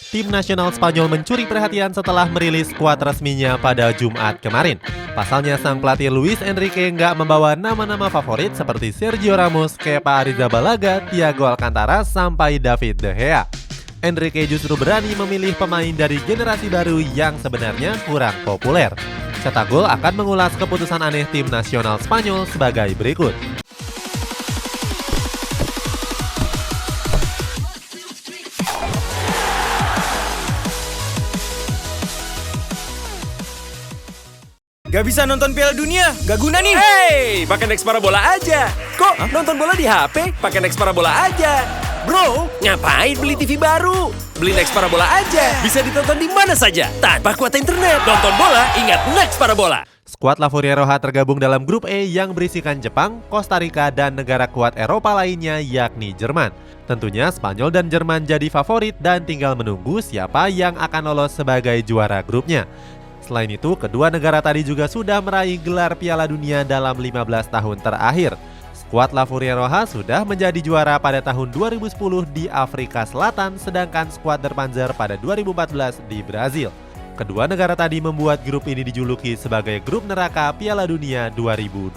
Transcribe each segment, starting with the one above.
Tim nasional Spanyol mencuri perhatian setelah merilis skuad resminya pada Jumat kemarin. Pasalnya sang pelatih Luis Enrique nggak membawa nama-nama favorit seperti Sergio Ramos, Kepa Arrizabalaga, Thiago Alcantara, sampai David De Gea. Enrique justru berani memilih pemain dari generasi baru yang sebenarnya kurang populer. Cetak Gol akan mengulas keputusan aneh tim nasional Spanyol sebagai berikut. Gak bisa nonton Piala Dunia, gak guna nih. Hey, pakai Next Parabola aja. Kok nonton bola di HP? Pakai Next Parabola aja. Bro, ngapain beli TV baru? Beli Next Parabola aja. Bisa ditonton di mana saja tanpa kuota internet. Nonton bola, ingat Next Parabola. Skuad La Furia Roja tergabung dalam grup E yang berisikan Jepang, Kosta Rika, dan negara kuat Eropa lainnya yakni Jerman. Tentunya Spanyol dan Jerman jadi favorit dan tinggal menunggu siapa yang akan lolos sebagai juara grupnya. Selain itu, kedua negara tadi juga sudah meraih gelar Piala Dunia dalam 15 tahun terakhir. Skuad La Furia Roja sudah menjadi juara pada tahun 2010 di Afrika Selatan, sedangkan skuad Der Panzer pada 2014 di Brazil. Kedua negara tadi membuat grup ini dijuluki sebagai grup neraka Piala Dunia 2022.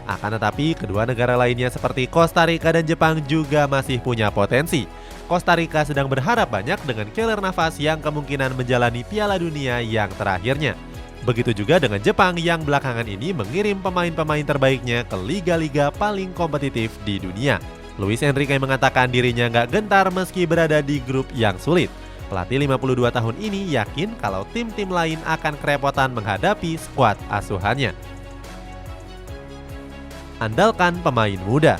Akan tetapi, kedua negara lainnya seperti Kosta Rika dan Jepang juga masih punya potensi. Kosta Rika sedang berharap banyak dengan Keylor Navas yang kemungkinan menjalani Piala Dunia yang terakhirnya. Begitu juga dengan Jepang yang belakangan ini mengirim pemain-pemain terbaiknya ke liga-liga paling kompetitif di dunia. Luis Enrique mengatakan dirinya nggak gentar meski berada di grup yang sulit. Pelatih 52 tahun ini yakin kalau tim-tim lain akan kerepotan menghadapi skuad asuhannya. Andalkan pemain muda.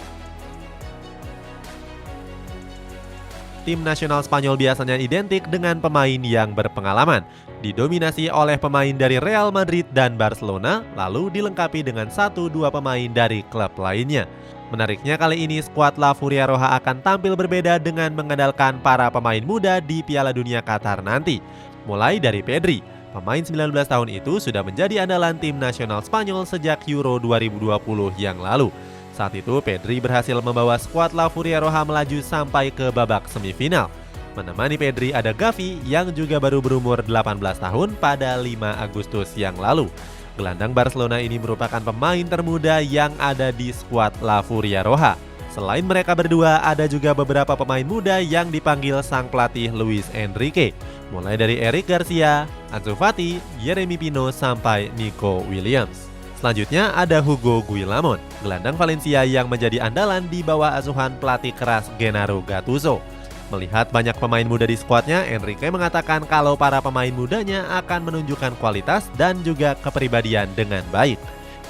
Tim nasional Spanyol biasanya identik dengan pemain yang berpengalaman, didominasi oleh pemain dari Real Madrid dan Barcelona, lalu dilengkapi dengan 1-2 pemain dari klub lainnya. Menariknya kali ini skuad La Furia Roja akan tampil berbeda dengan mengandalkan para pemain muda di Piala Dunia Qatar nanti. Mulai dari Pedri, pemain 19 tahun itu sudah menjadi andalan tim nasional Spanyol sejak Euro 2020 yang lalu. Saat itu, Pedri berhasil membawa skuad La Furia Roja melaju sampai ke babak semifinal. Menemani Pedri ada Gavi yang juga baru berumur 18 tahun pada 5 Agustus yang lalu. Gelandang Barcelona ini merupakan pemain termuda yang ada di skuad La Furia Roja. Selain mereka berdua, ada juga beberapa pemain muda yang dipanggil sang pelatih Luis Enrique. Mulai dari Eric Garcia, Ansu Fati, Yeremy Pino, sampai Nico Williams. Selanjutnya ada Hugo Guillamon, gelandang Valencia yang menjadi andalan di bawah asuhan pelatih keras Gennaro Gattuso. Melihat banyak pemain muda di skuadnya, Enrique mengatakan kalau para pemain mudanya akan menunjukkan kualitas dan juga kepribadian dengan baik.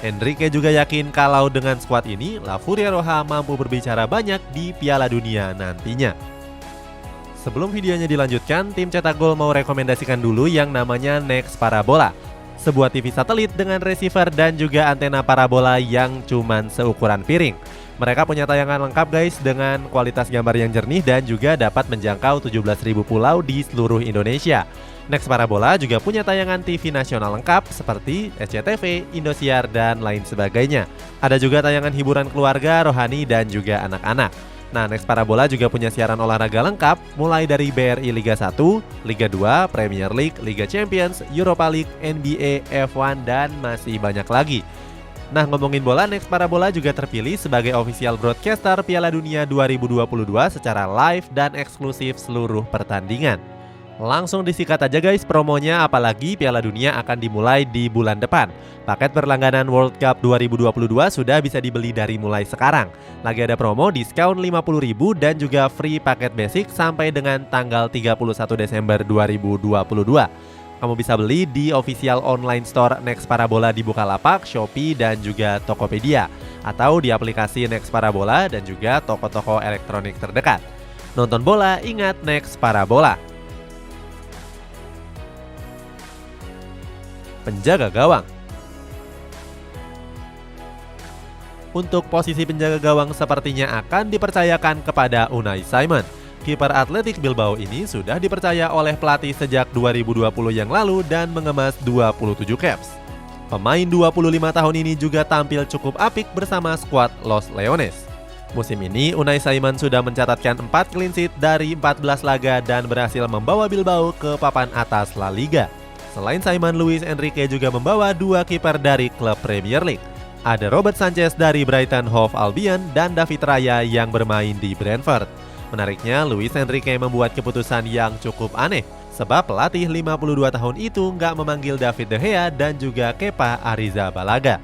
Enrique juga yakin kalau dengan skuad ini, La Furia Roja mampu berbicara banyak di Piala Dunia nantinya. Sebelum videonya dilanjutkan, tim Cetak Gol mau rekomendasikan dulu yang namanya Next Parabola. Sebuah TV satelit dengan receiver dan juga antena parabola yang cuman seukuran piring. Mereka punya tayangan lengkap guys dengan kualitas gambar yang jernih dan juga dapat menjangkau 17.000 pulau di seluruh Indonesia. Next Parabola juga punya tayangan TV nasional lengkap seperti SCTV, Indosiar, dan lain sebagainya. Ada juga tayangan hiburan keluarga, rohani, dan juga anak-anak. Nah, Next Parabola juga punya siaran olahraga lengkap mulai dari BRI Liga 1, Liga 2, Premier League, Liga Champions, Europa League, NBA, F1, dan masih banyak lagi. Nah, ngomongin bola, Next Parabola juga terpilih sebagai official broadcaster Piala Dunia 2022 secara live dan eksklusif seluruh pertandingan. Langsung disikat aja guys promonya, apalagi Piala Dunia akan dimulai di bulan depan. Paket berlangganan World Cup 2022 sudah bisa dibeli dari mulai sekarang. Lagi ada promo diskon 50.000 dan juga free paket basic sampai dengan tanggal 31 Desember 2022. Kamu bisa beli di official online store Next Parabola di Bukalapak, Shopee, dan juga Tokopedia. Atau di aplikasi Next Parabola dan juga toko-toko elektronik terdekat. Nonton bola, ingat Next Parabola. Penjaga gawang. Untuk posisi penjaga gawang sepertinya akan dipercayakan kepada Unai Simon. Kiper Athletic Bilbao ini sudah dipercaya oleh pelatih sejak 2020 yang lalu dan mengemas 27 caps. Pemain 25 tahun ini juga tampil cukup apik bersama skuad Los Leones. Musim ini, Unai Simon sudah mencatatkan 4 clean sheet dari 14 laga dan berhasil membawa Bilbao ke papan atas La Liga. Selain Simon, Luis Enrique juga membawa 2 kiper dari klub Premier League. Ada Robert Sanchez dari Brighton Hove Albion dan David Raya yang bermain di Brentford. Menariknya, Luis Enrique membuat keputusan yang cukup aneh, sebab pelatih 52 tahun itu nggak memanggil David De Gea dan juga Kepa Arrizabalaga.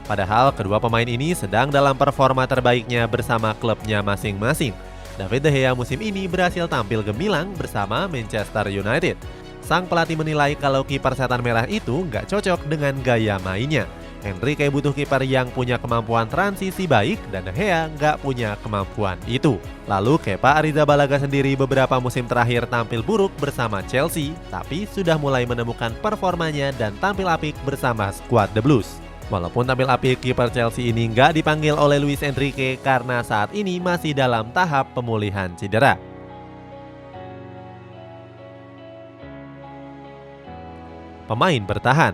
Padahal kedua pemain ini sedang dalam performa terbaiknya bersama klubnya masing-masing. David De Gea musim ini berhasil tampil gemilang bersama Manchester United. Sang pelatih menilai kalau kiper setan merah itu nggak cocok dengan gaya mainnya. Enrique butuh kiper yang punya kemampuan transisi baik dan De Gea nggak punya kemampuan itu. Lalu Kepa Arrizabalaga sendiri beberapa musim terakhir tampil buruk bersama Chelsea, tapi sudah mulai menemukan performanya dan tampil apik bersama skuad The Blues. Walaupun tampil apik, kiper Chelsea ini nggak dipanggil oleh Luis Enrique karena saat ini masih dalam tahap pemulihan cedera. Pemain bertahan.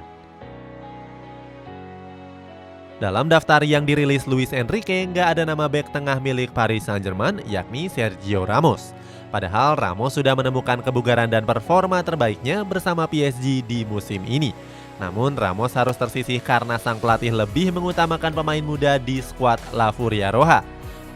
Dalam daftar yang dirilis Luis Enrique, nggak ada nama bek tengah milik Paris Saint-Germain, yakni Sergio Ramos. Padahal Ramos sudah menemukan kebugaran dan performa terbaiknya bersama PSG di musim ini. Namun Ramos harus tersisih karena sang pelatih lebih mengutamakan pemain muda di skuad La Furia Roja.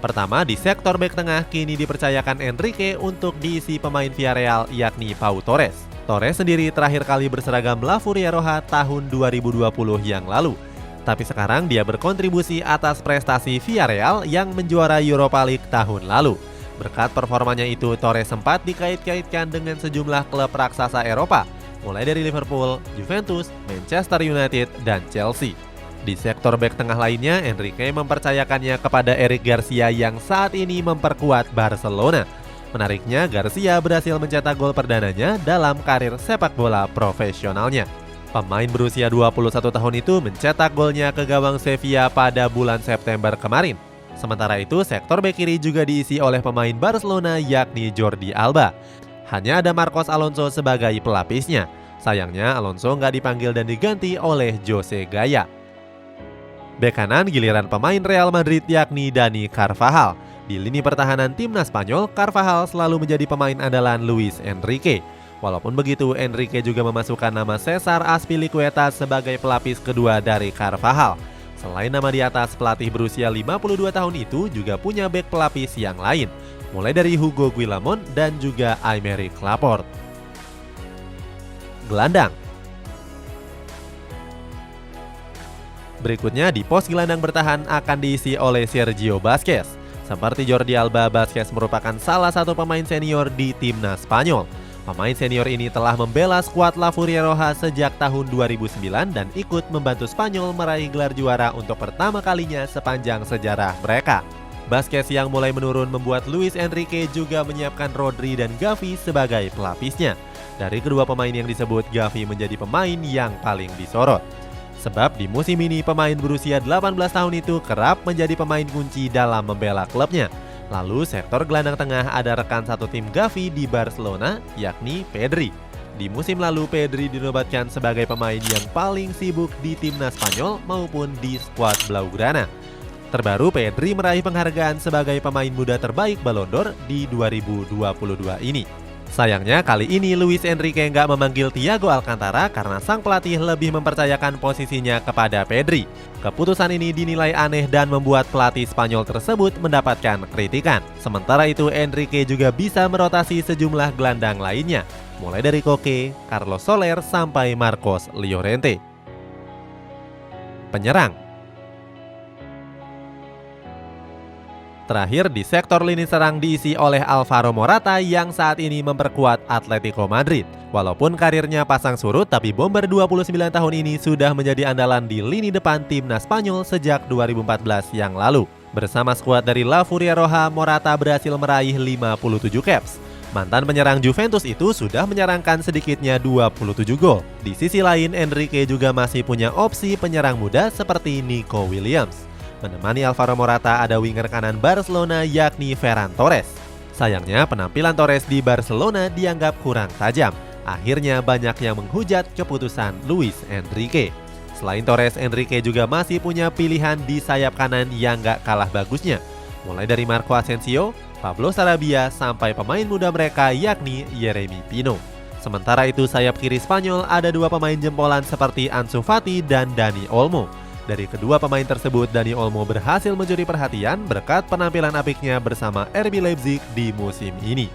Pertama, di sektor bek tengah kini dipercayakan Enrique untuk diisi pemain Villarreal yakni Pau Torres. Torres sendiri terakhir kali berseragam La Furia Roja tahun 2020 yang lalu. Tapi sekarang dia berkontribusi atas prestasi Villarreal yang menjuara Europa League tahun lalu. Berkat performanya itu, Torres sempat dikait-kaitkan dengan sejumlah klub raksasa Eropa, mulai dari Liverpool, Juventus, Manchester United, dan Chelsea. Di sektor bek tengah lainnya, Enrique mempercayakannya kepada Eric Garcia yang saat ini memperkuat Barcelona. Menariknya, Garcia berhasil mencetak gol perdananya dalam karir sepak bola profesionalnya. Pemain berusia 21 tahun itu mencetak golnya ke gawang Sevilla pada bulan September kemarin. Sementara itu, sektor bek kiri juga diisi oleh pemain Barcelona yakni Jordi Alba. Hanya ada Marcos Alonso sebagai pelapisnya. Sayangnya Alonso nggak dipanggil dan diganti oleh Jose Gaya. Bek kanan giliran pemain Real Madrid yakni Dani Carvajal. Di lini pertahanan timnas Spanyol, Carvajal selalu menjadi pemain andalan Luis Enrique. Walaupun begitu, Enrique juga memasukkan nama Cesar Azpilicueta sebagai pelapis kedua dari Carvajal. Selain nama di atas, pelatih berusia 52 tahun itu juga punya bek pelapis yang lain, mulai dari Hugo Guillamon dan juga Aymeric Laporte. Gelandang. Berikutnya di pos gelandang bertahan akan diisi oleh Sergio Busquets. Seperti Jordi Alba, Busquets merupakan salah satu pemain senior di timnas Spanyol. Pemain senior ini telah membela skuad La Furia Roja sejak tahun 2009 dan ikut membantu Spanyol meraih gelar juara untuk pertama kalinya sepanjang sejarah mereka. Busquets yang mulai menurun membuat Luis Enrique juga menyiapkan Rodri dan Gavi sebagai pelapisnya. Dari kedua pemain yang disebut, Gavi menjadi pemain yang paling disorot. Sebab di musim ini pemain berusia 18 tahun itu kerap menjadi pemain kunci dalam membela klubnya. Lalu sektor gelandang tengah ada rekan satu tim Gavi di Barcelona, yakni Pedri. Di musim lalu Pedri dinobatkan sebagai pemain yang paling sibuk di timnas Spanyol maupun di skuad Blaugrana. Terbaru Pedri meraih penghargaan sebagai pemain muda terbaik Ballon d'Or di 2022 ini. Sayangnya kali ini Luis Enrique nggak memanggil Thiago Alcantara karena sang pelatih lebih mempercayakan posisinya kepada Pedri. Keputusan ini dinilai aneh dan membuat pelatih Spanyol tersebut mendapatkan kritikan. Sementara itu Enrique juga bisa merotasi sejumlah gelandang lainnya, mulai dari Koke, Carlos Soler sampai Marcos Llorente. Penyerang. Terakhir di sektor lini serang diisi oleh Alvaro Morata yang saat ini memperkuat Atletico Madrid. Walaupun karirnya pasang surut, tapi bomber 29 tahun ini sudah menjadi andalan di lini depan timnas Spanyol sejak 2014 yang lalu. Bersama skuad dari La Furia Roja, Morata berhasil meraih 57 caps. Mantan penyerang Juventus itu sudah menyerangkan sedikitnya 27 gol. Di sisi lain, Enrique juga masih punya opsi penyerang muda seperti Nico Williams. Menemani Alvaro Morata ada winger kanan Barcelona yakni Ferran Torres. Sayangnya penampilan Torres di Barcelona dianggap kurang tajam. Akhirnya banyak yang menghujat keputusan Luis Enrique. Selain Torres, Enrique juga masih punya pilihan di sayap kanan yang gak kalah bagusnya. mulai dari Marco Asensio, Pablo Sarabia, sampai pemain muda mereka yakni Yeremy Pino. Sementara itu sayap kiri Spanyol ada dua pemain jempolan seperti Ansu Fati dan Dani Olmo. Dari kedua pemain tersebut, Dani Olmo berhasil mencuri perhatian berkat penampilan apiknya bersama RB Leipzig di musim ini.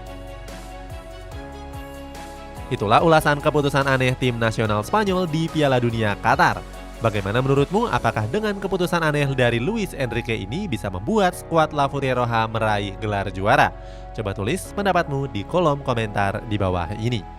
Itulah ulasan keputusan aneh tim nasional Spanyol di Piala Dunia Qatar. Bagaimana menurutmu? Apakah dengan keputusan aneh dari Luis Enrique ini bisa membuat skuad La Furia Roja meraih gelar juara? Coba tulis pendapatmu di kolom komentar di bawah ini.